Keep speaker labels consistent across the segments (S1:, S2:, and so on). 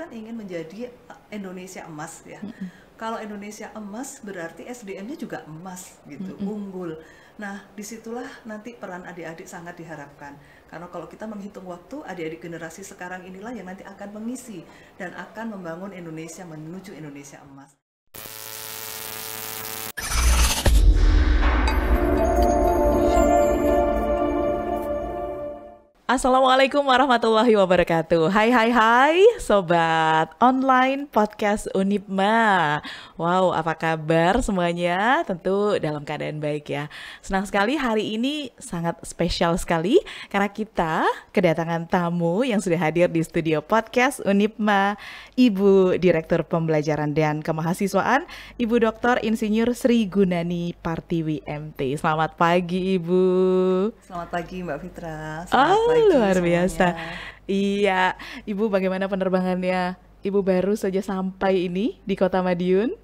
S1: kan ingin menjadi Indonesia emas ya. Kalau Indonesia emas berarti SDM-nya juga emas gitu, unggul. Nah, disitulah nanti peran adik-adik sangat diharapkan. Karena kalau kita menghitung waktu, adik-adik generasi sekarang inilah yang nanti akan mengisi dan akan membangun Indonesia menuju Indonesia emas.
S2: Assalamualaikum warahmatullahi wabarakatuh. Hai Sobat Online Podcast Unipma. Wow, apa kabar semuanya? Tentu dalam keadaan baik ya. Senang sekali hari ini sangat spesial sekali karena kita kedatangan tamu yang sudah hadir di studio podcast Unipma, Ibu Direktur Pembelajaran dan Kemahasiswaan, Ibu Dr. Insinyur Sri Gunani Partiwi MT. Selamat pagi Ibu.
S1: Selamat pagi Mbak Fitra. Selamat pagi
S2: Luar
S1: semuanya.
S2: biasa. Iya, Ibu bagaimana penerbangannya? Ibu baru saja sampai ini di Kota Madiun.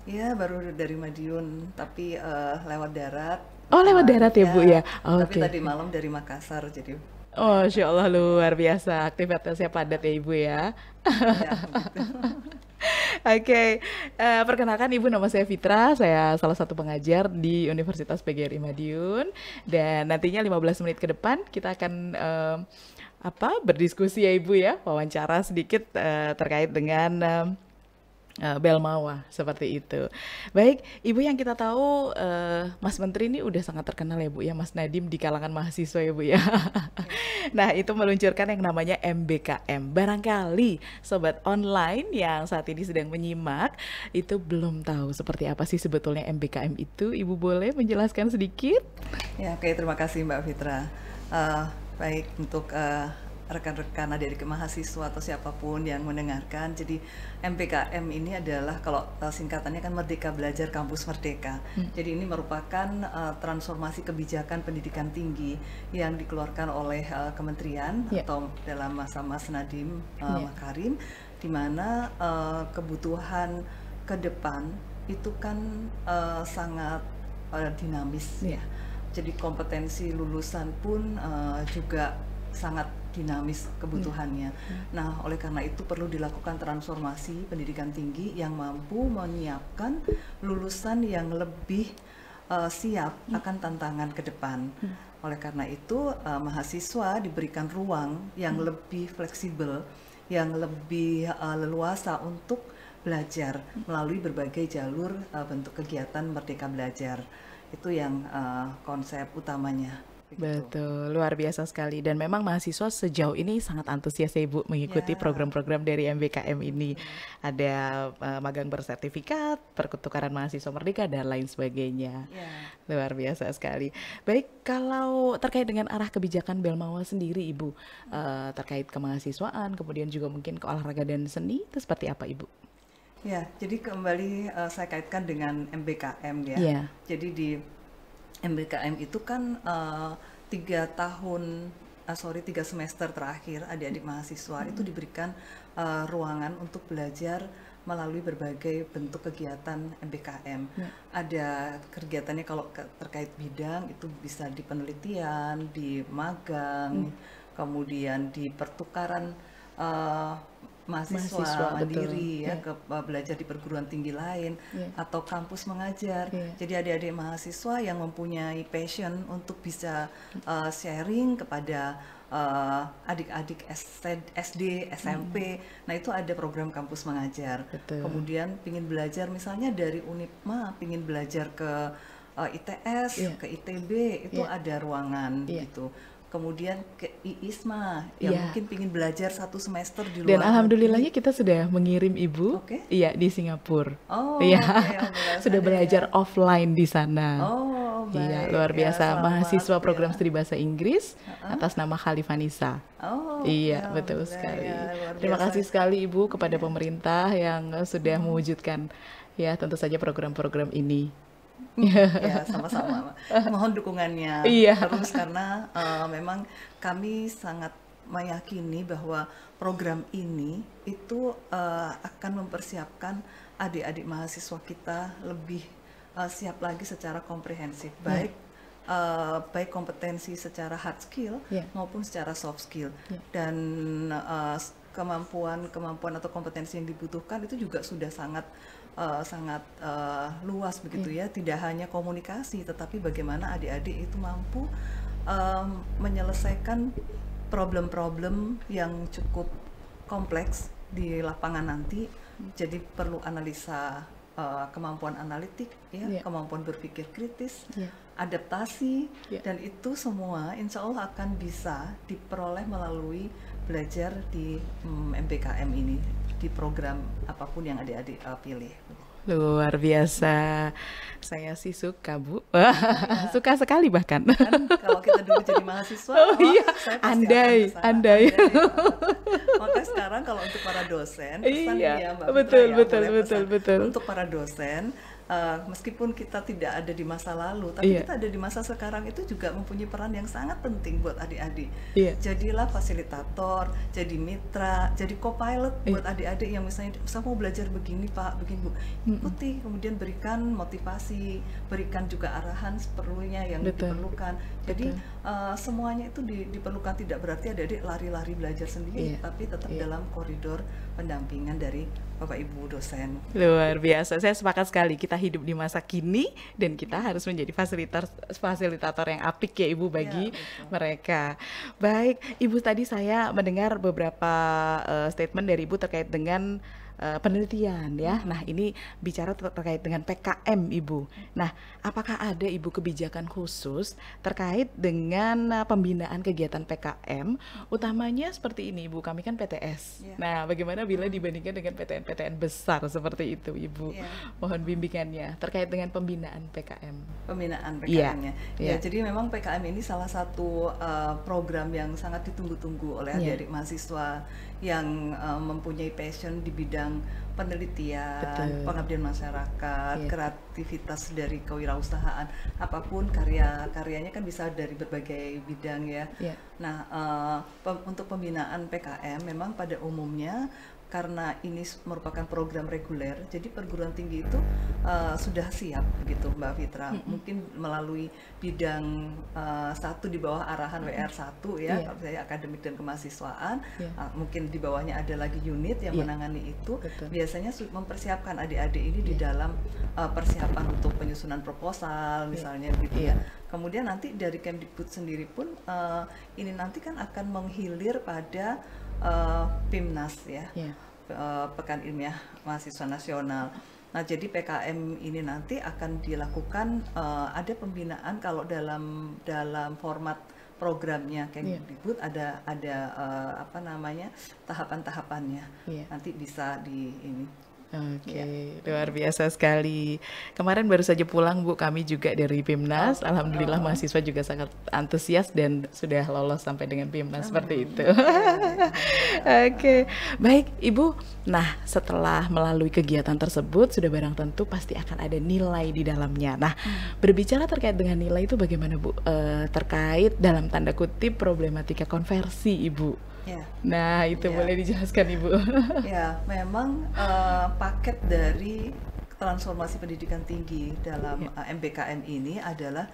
S1: Ya, baru dari Madiun, tapi lewat darat.
S2: Oh, lewat darat ya Bu ya?
S1: Tapi
S2: Oke.
S1: tadi malam dari Makassar, jadi
S2: Oh, Masya Allah luar biasa. Aktivitasnya padat ya Ibu ya.
S1: ya gitu.
S2: Oke, perkenalkan Ibu, nama saya Fitra, saya salah satu pengajar di Universitas PGRI Madiun, dan nantinya 15 menit ke depan kita akan berdiskusi ya Ibu ya, wawancara sedikit terkait dengan Belmawa seperti itu. Baik, Ibu, yang kita tahu Mas Menteri ini udah sangat terkenal ya Bu ya, Mas Nadiem di kalangan mahasiswa ya Bu ya. Nah, itu meluncurkan yang namanya MBKM. Barangkali Sobat Online yang saat ini sedang menyimak itu belum tahu seperti apa sih sebetulnya MBKM itu. Ibu boleh menjelaskan sedikit?
S1: Ya, oke, terima kasih Mbak Fitra. Baik, untuk rekan-rekan adik-adik mahasiswa atau siapapun yang mendengarkan, jadi MBKM ini adalah, kalau singkatannya kan Merdeka Belajar Kampus Merdeka. Jadi ini merupakan transformasi kebijakan pendidikan tinggi yang dikeluarkan oleh kementerian atau dalam masa Mas Nadiem Makarim, di mana kebutuhan ke depan itu kan sangat dinamis ya. Jadi kompetensi lulusan pun juga sangat dinamis kebutuhannya. Nah, oleh karena itu perlu dilakukan transformasi pendidikan tinggi yang mampu menyiapkan lulusan yang lebih siap akan tantangan ke depan. Oleh karena itu, mahasiswa diberikan ruang yang lebih fleksibel, yang lebih leluasa untuk belajar melalui berbagai jalur bentuk kegiatan Merdeka Belajar. Itu yang konsep utamanya. Begitu.
S2: Betul, luar biasa sekali. Dan memang mahasiswa sejauh ini sangat antusias ya Ibu mengikuti program-program dari MBKM ini. Ada magang bersertifikat, pertukaran mahasiswa merdeka, dan lain sebagainya. Luar biasa sekali. Baik, kalau terkait dengan arah kebijakan Belmawa sendiri Ibu, terkait kemahasiswaan, kemudian juga mungkin ke olahraga dan seni, itu seperti apa Ibu?
S1: Ya, jadi kembali saya kaitkan dengan MBKM ya.
S2: Iya.
S1: Jadi di MBKM itu kan 3 semester terakhir adik-adik mahasiswa itu diberikan ruangan untuk belajar melalui berbagai bentuk kegiatan MBKM. Ada kegiatannya kalau terkait bidang itu bisa di penelitian, di magang, kemudian di pertukaran mahasiswa mandiri ya, ke belajar di perguruan tinggi lain atau kampus mengajar. Jadi adik-adik mahasiswa yang mempunyai passion untuk bisa sharing kepada adik-adik SD, SMP. Nah, itu ada program kampus mengajar. Kemudian pingin belajar misalnya dari Unipma, pingin belajar ke ITS, ke ITB, itu ada ruangan gitu. Kemudian ke IISMA yang mungkin pingin belajar 1 semester di luar.
S2: Dan alhamdulillahnya kita sudah mengirim Ibu di Singapura. Sudah belajar offline di sana. Iya, luar biasa. Mahasiswa program studi bahasa Inggris atas nama Khalifanisa. Iya, betul sekali. Terima kasih sekali Ibu kepada pemerintah yang sudah mewujudkan ya tentu saja program-program ini.
S1: Ya, sama-sama. Mohon dukungannya terus, karena memang kami sangat meyakini bahwa program ini itu akan mempersiapkan adik-adik mahasiswa kita lebih siap lagi secara komprehensif, baik kompetensi secara hard skill maupun secara soft skill. Dan kemampuan atau kompetensi yang dibutuhkan itu juga sudah sangat luas begitu ya. Tidak hanya komunikasi, tetapi bagaimana adik-adik itu mampu menyelesaikan problem-problem yang cukup kompleks di lapangan nanti. Jadi perlu analisa, kemampuan analitik, ya, kemampuan berpikir kritis, adaptasi, dan itu semua insya Allah akan bisa diperoleh melalui belajar di MPKM ini, di program apapun yang adik-adik pilih.
S2: Luar biasa. Saya sih suka, Bu. Suka sekali bahkan.
S1: Kan kalau kita dulu jadi mahasiswa, saya pasti
S2: andai.
S1: andai. Maka sekarang kalau untuk para dosen, pesan ya Mbak Fitra,
S2: betul.
S1: Untuk para dosen, meskipun kita tidak ada di masa lalu, tapi kita ada di masa sekarang, itu juga mempunyai peran yang sangat penting buat adik-adik. Jadilah fasilitator, jadi mitra, jadi co-pilot buat adik-adik yang misalnya saya mau belajar begini Pak, begini Bu, ikuti, kemudian berikan motivasi, berikan juga arahan seperlunya yang diperlukan. Jadi semuanya itu diperlukan, tidak berarti adik-adik lari-lari belajar sendiri, tapi tetap dalam koridor pendampingan dari Bapak Ibu dosen.
S2: Luar biasa, saya sepakat sekali. Kita hidup di masa kini dan kita harus menjadi fasilitator yang apik ya Ibu bagi mereka. Baik, Ibu, tadi saya mendengar beberapa statement dari Ibu terkait dengan penelitian ya. Nah, ini bicara terkait dengan PKM Ibu. Nah, apakah ada Ibu kebijakan khusus terkait dengan pembinaan kegiatan PKM, utamanya seperti ini Ibu, kami kan PTS. Nah, bagaimana bila dibandingkan dengan PTN-PTN besar seperti itu Ibu? Mohon bimbingannya terkait dengan pembinaan PKM.
S1: Pembinaan PKM-nya. Jadi memang PKM ini salah satu program yang sangat ditunggu-tunggu oleh adik-adik mahasiswa yang mempunyai passion di bidang penelitian, pengabdian masyarakat, kreativitas dari kewirausahaan, apapun karyanya kan bisa dari berbagai bidang ya. Nah, untuk pembinaan PKM memang pada umumnya karena ini merupakan program reguler, jadi perguruan tinggi itu sudah siap gitu Mbak Fitra, mungkin melalui bidang satu di bawah arahan WR1 ya, kalau saya akademik dan kemahasiswaan, mungkin di bawahnya ada lagi unit yang menangani itu, biasanya mempersiapkan adik-adik ini di dalam persiapan untuk penyusunan proposal misalnya gitu ya. Kemudian nanti dari Kemdikbud sendiri pun ini nanti kan akan menghilir pada PIMNAS ya, Pekan Ilmiah Mahasiswa Nasional. Nah, jadi PKM ini nanti akan dilakukan ada pembinaan kalau dalam format programnya Kemdikbud ada apa namanya tahapan-tahapannya. Nanti bisa di ini.
S2: Luar biasa sekali. Kemarin baru saja pulang Bu, kami juga dari PIMNAS. Alhamdulillah mahasiswa juga sangat antusias dan sudah lolos sampai dengan PIMNAS seperti itu. Baik Ibu. Nah, setelah melalui kegiatan tersebut sudah barang tentu pasti akan ada nilai di dalamnya. Nah, berbicara terkait dengan nilai itu bagaimana Bu? Terkait dalam tanda kutip problematika konversi Ibu. Nah, itu boleh dijelaskan Ibu.
S1: Ya, memang paket dari transformasi pendidikan tinggi dalam MPKM ini adalah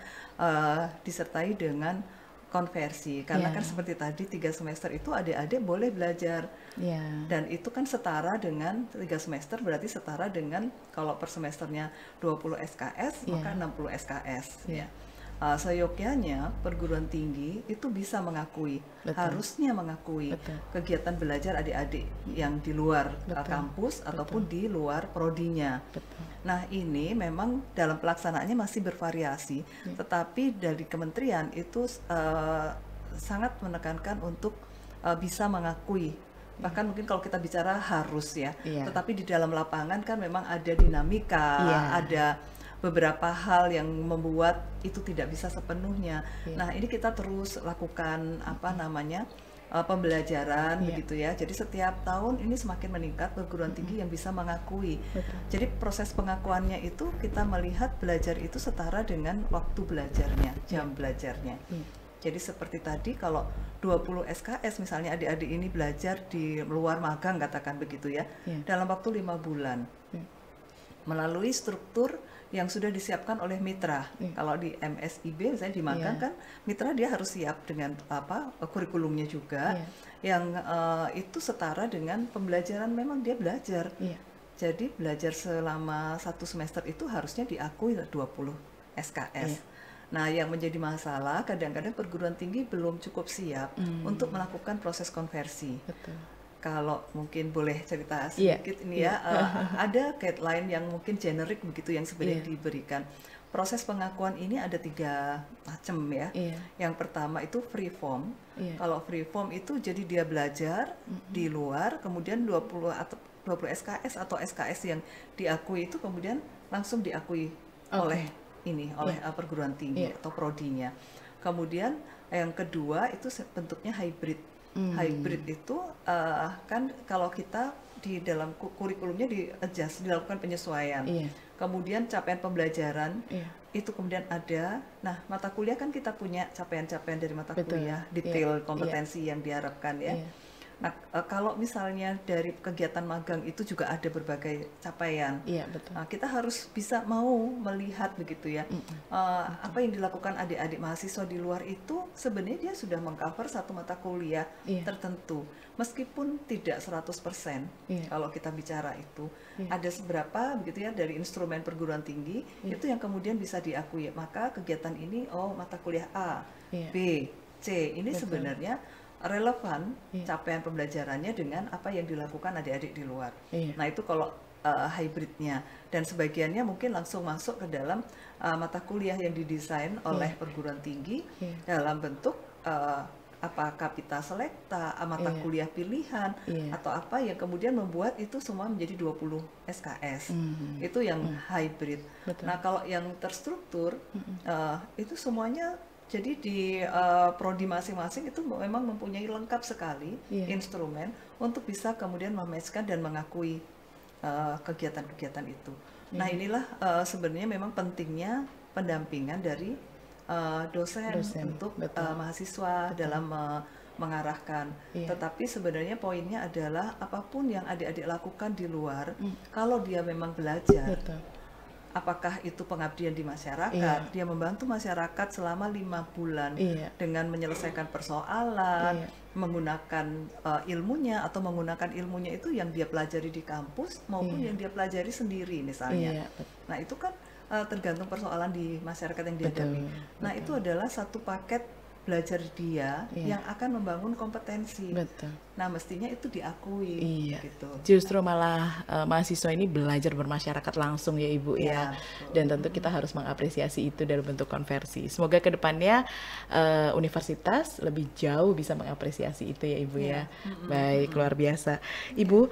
S1: disertai dengan konversi, karena kan seperti tadi 3 semester itu adik-adik boleh belajar, dan itu kan setara dengan 3 semester, berarti setara dengan kalau per semesternya 20 SKS maka 60 SKS ya. Seyogyanya perguruan tinggi itu bisa mengakui, harusnya mengakui kegiatan belajar adik-adik yang di luar kampus ataupun di luar prodinya. Nah, ini memang dalam pelaksanaannya masih bervariasi, tetapi dari kementerian itu sangat menekankan untuk bisa mengakui. Bahkan mungkin kalau kita bicara harus ya, tetapi di dalam lapangan kan memang ada dinamika, ada beberapa hal yang membuat itu tidak bisa sepenuhnya. Nah, ini kita terus lakukan apa namanya pembelajaran begitu ya. Jadi setiap tahun ini semakin meningkat perguruan tinggi yang bisa mengakui. Jadi proses pengakuannya itu kita melihat belajar itu setara dengan waktu belajarnya, jam belajarnya. Jadi seperti tadi kalau 20 SKS misalnya adik-adik ini belajar di luar magang katakan begitu ya, dalam waktu 5 bulan. melalui struktur yang sudah disiapkan oleh mitra. Kalau di MSIB misalnya di magang kan mitra dia harus siap dengan kurikulumnya juga yang itu setara dengan pembelajaran, memang dia belajar. Jadi belajar selama 1 semester itu harusnya diakui 20 SKS. Nah, yang menjadi masalah kadang-kadang perguruan tinggi belum cukup siap untuk melakukan proses konversi. Kalau mungkin boleh cerita sedikit ini ya, ada guideline yang mungkin generik begitu yang sebenarnya diberikan. Proses pengakuan ini ada 3 macam ya. Yang pertama itu free form. Kalau free form itu jadi dia belajar di luar, kemudian 20 SKS atau SKS yang diakui itu kemudian langsung diakui oleh perguruan tinggi atau prodinya. Kemudian yang kedua itu bentuknya hybrid. Hybrid itu kan kalau kita di dalam kurikulumnya dilakukan penyesuaian. Kemudian capaian pembelajaran itu kemudian ada. Nah, mata kuliah kan kita punya capaian-capaian dari mata kuliah, detail kompetensi yang diharapkan ya. Nah, kalau misalnya dari kegiatan magang itu juga ada berbagai capaian. Nah, kita harus bisa mau melihat begitu ya. Apa yang dilakukan adik-adik mahasiswa di luar itu sebenarnya dia sudah mengcover satu mata kuliah tertentu. Meskipun tidak 100%. Kalau kita bicara itu ada seberapa begitu ya dari instrumen perguruan tinggi itu yang kemudian bisa diakui. Maka kegiatan ini mata kuliah A, B, C ini sebenarnya relevan capaian pembelajarannya dengan apa yang dilakukan adik-adik di luar. Nah, itu kalau hybridnya, dan sebagiannya mungkin langsung masuk ke dalam mata kuliah yang didesain oleh perguruan tinggi dalam bentuk kapita selekta, mata kuliah pilihan atau apa yang kemudian membuat itu semua menjadi 20 SKS. Itu yang hybrid. Nah, kalau yang terstruktur itu semuanya jadi di prodi masing-masing itu memang mempunyai lengkap sekali instrumen untuk bisa kemudian mematchkan dan mengakui kegiatan-kegiatan itu. Nah, inilah sebenarnya memang pentingnya pendampingan dari dosen untuk mahasiswa dalam mengarahkan. Tetapi sebenarnya poinnya adalah apapun yang adik-adik lakukan di luar, kalau dia memang belajar, apakah itu pengabdian di masyarakat, dia membantu masyarakat selama 5 bulan dengan menyelesaikan persoalan, menggunakan ilmunya atau menggunakan ilmunya itu yang dia pelajari di kampus maupun yang dia pelajari sendiri misalnya. Nah, itu kan tergantung persoalan di masyarakat yang dihadapi. Nah, itu adalah satu paket belajar dia yang akan membangun kompetensi. Nah, mestinya itu diakui. Gitu.
S2: Justru malah mahasiswa ini belajar bermasyarakat langsung ya Ibu ya. Dan tentu kita harus mengapresiasi itu dalam bentuk konversi. Semoga kedepannya universitas lebih jauh bisa mengapresiasi itu ya Ibu ya. Baik, luar biasa. Ibu,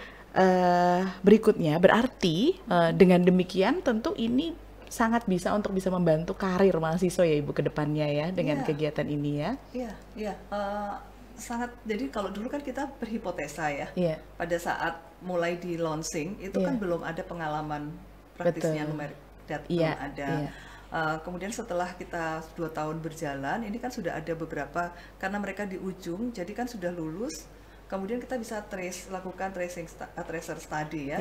S2: berikutnya berarti dengan demikian tentu ini sangat bisa untuk bisa membantu karir mahasiswa ya Ibu ke depannya ya dengan kegiatan ini ya.
S1: Sangat. Jadi kalau dulu kan kita berhipotesa ya. Pada saat mulai di launching itu kan belum ada pengalaman praktisnya numerik belum ada. Kemudian setelah kita 2 tahun berjalan ini kan sudah ada beberapa, karena mereka di ujung jadi kan sudah lulus. Kemudian kita bisa lakukan tracer study ya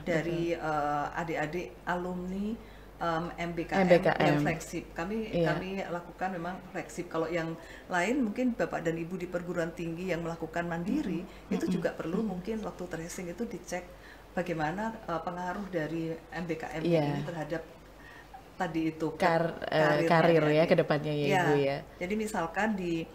S1: dari adik-adik alumni MBKM yang fleksib. Kami lakukan memang fleksib. Kalau yang lain mungkin Bapak dan Ibu di perguruan tinggi yang melakukan mandiri itu juga perlu mungkin waktu tracing itu dicek bagaimana pengaruh dari MBKM ini terhadap tadi itu
S2: karir ya ke depannya ya Ibu ya.
S1: Jadi misalkan di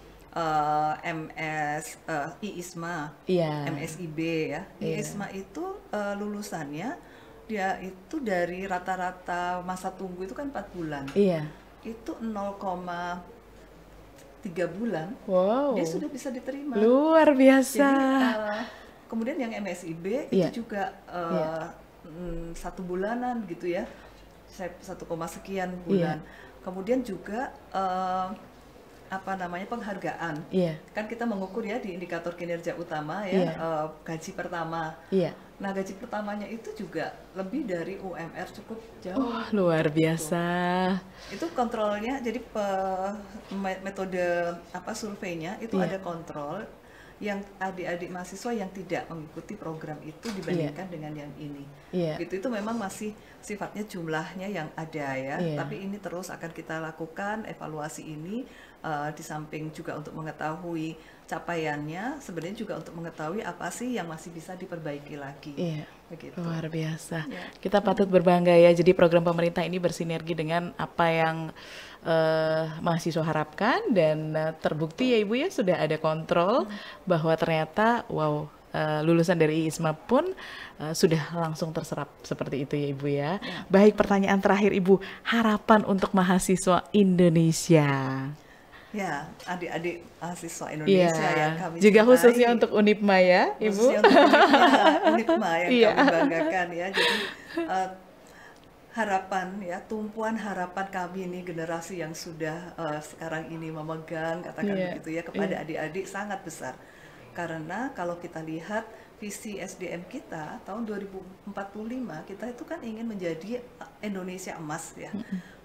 S1: IISMA, MSIB ya. IISMA itu lulusannya dia itu dari rata-rata masa tunggu itu kan 4 bulan. Itu 0,3 bulan. Dia sudah bisa diterima.
S2: Luar biasa.
S1: Jadi, kemudian yang MSIB itu juga 1 bulanan gitu ya. 1, sekian bulan. Kemudian juga penghargaan. Kan kita mengukur ya di indikator kinerja utama ya, gaji pertama. Nah, gaji pertamanya itu juga lebih dari UMR cukup jauh.
S2: Luar biasa.
S1: Itu kontrolnya, jadi metode surveinya itu ada kontrol yang adik-adik mahasiswa yang tidak mengikuti program itu dibandingkan dengan yang ini. Gitu, itu memang masih sifatnya jumlahnya yang ada ya, tapi ini terus akan kita lakukan evaluasi ini, di samping juga untuk mengetahui capaiannya, sebenarnya juga untuk mengetahui apa sih yang masih bisa diperbaiki lagi. Begitu.
S2: Luar biasa. Kita patut berbangga ya, jadi program pemerintah ini bersinergi dengan apa yang mahasiswa harapkan, dan terbukti ya Ibu ya, sudah ada kontrol bahwa ternyata wow, lulusan dari ISMA pun sudah langsung terserap seperti itu ya Ibu ya. Baik, pertanyaan terakhir Ibu, harapan untuk mahasiswa Indonesia.
S1: Ya, adik-adik mahasiswa Indonesia yang kami
S2: juga
S1: cintai,
S2: khususnya untuk Unipma ya Ibu.
S1: Khususnya untuk Unipma yang kami banggakan ya. Jadi harapan ya, tumpuan harapan kami ini, generasi yang sudah sekarang ini memegang, katakan begitu ya, kepada adik-adik sangat besar. Karena kalau kita lihat visi SDM kita tahun 2045, kita itu kan ingin menjadi Indonesia emas ya.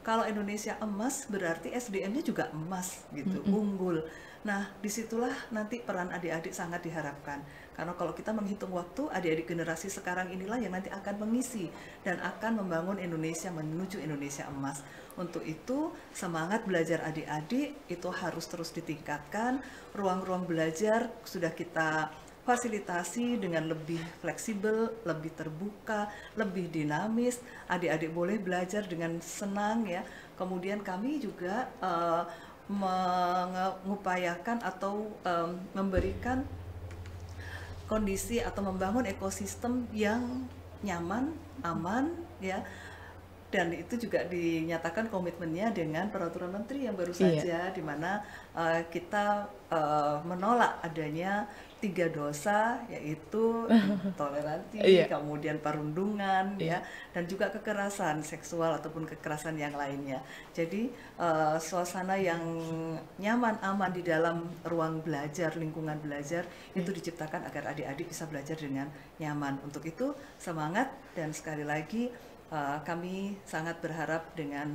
S1: Kalau Indonesia emas berarti SDM-nya juga emas gitu, unggul. Nah, disitulah nanti peran adik-adik sangat diharapkan. Karena kalau kita menghitung waktu, adik-adik generasi sekarang inilah yang nanti akan mengisi dan akan membangun Indonesia menuju Indonesia emas. Untuk itu, semangat belajar adik-adik itu harus terus ditingkatkan. Ruang-ruang belajar sudah kita fasilitasi dengan lebih fleksibel, lebih terbuka, lebih dinamis. Adik-adik boleh belajar dengan senang ya. Kemudian kami juga mengupayakan atau memberikan kondisi atau membangun ekosistem yang nyaman, aman ya. Dan itu juga dinyatakan komitmennya dengan peraturan menteri yang baru saja, di mana kita menolak adanya 3 dosa, yaitu toleransi, kemudian perundungan, ya, dan juga kekerasan seksual ataupun kekerasan yang lainnya. Jadi suasana yang nyaman, aman di dalam ruang belajar, lingkungan belajar itu diciptakan agar adik-adik bisa belajar dengan nyaman. Untuk itu semangat, dan sekali lagi kami sangat berharap dengan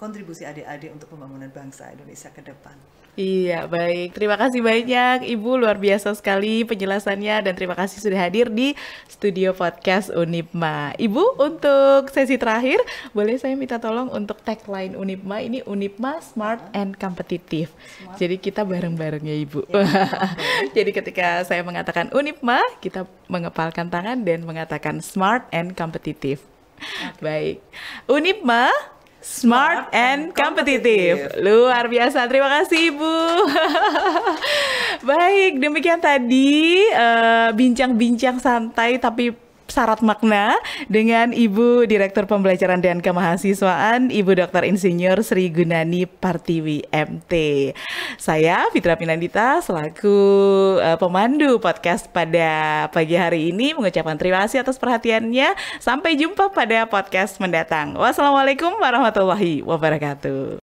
S1: kontribusi adik-adik untuk pembangunan bangsa Indonesia ke depan.
S2: Iya, baik. Terima kasih banyak Ibu, luar biasa sekali penjelasannya, dan terima kasih sudah hadir di studio podcast Unipma. Ibu, untuk sesi terakhir, boleh saya minta tolong untuk tagline Unipma, ini Unipma Smart and Competitive. Jadi kita bareng-bareng ya Ibu. Jadi ketika saya mengatakan Unipma, kita mengepalkan tangan dan mengatakan Smart and Competitive. Baik. Unipma Smart and Competitive. Luar biasa, terima kasih Ibu. Baik, demikian tadi bincang-bincang santai tapi syarat makna dengan Ibu Direktur Pembelajaran dan Kemahasiswaan, Ibu Dr. Insinyur Sri Gunani Partiwi MT. Saya Fitra Pinandita selaku pemandu podcast pada pagi hari ini mengucapkan terima kasih atas perhatiannya. Sampai jumpa pada podcast mendatang. Wassalamualaikum warahmatullahi wabarakatuh.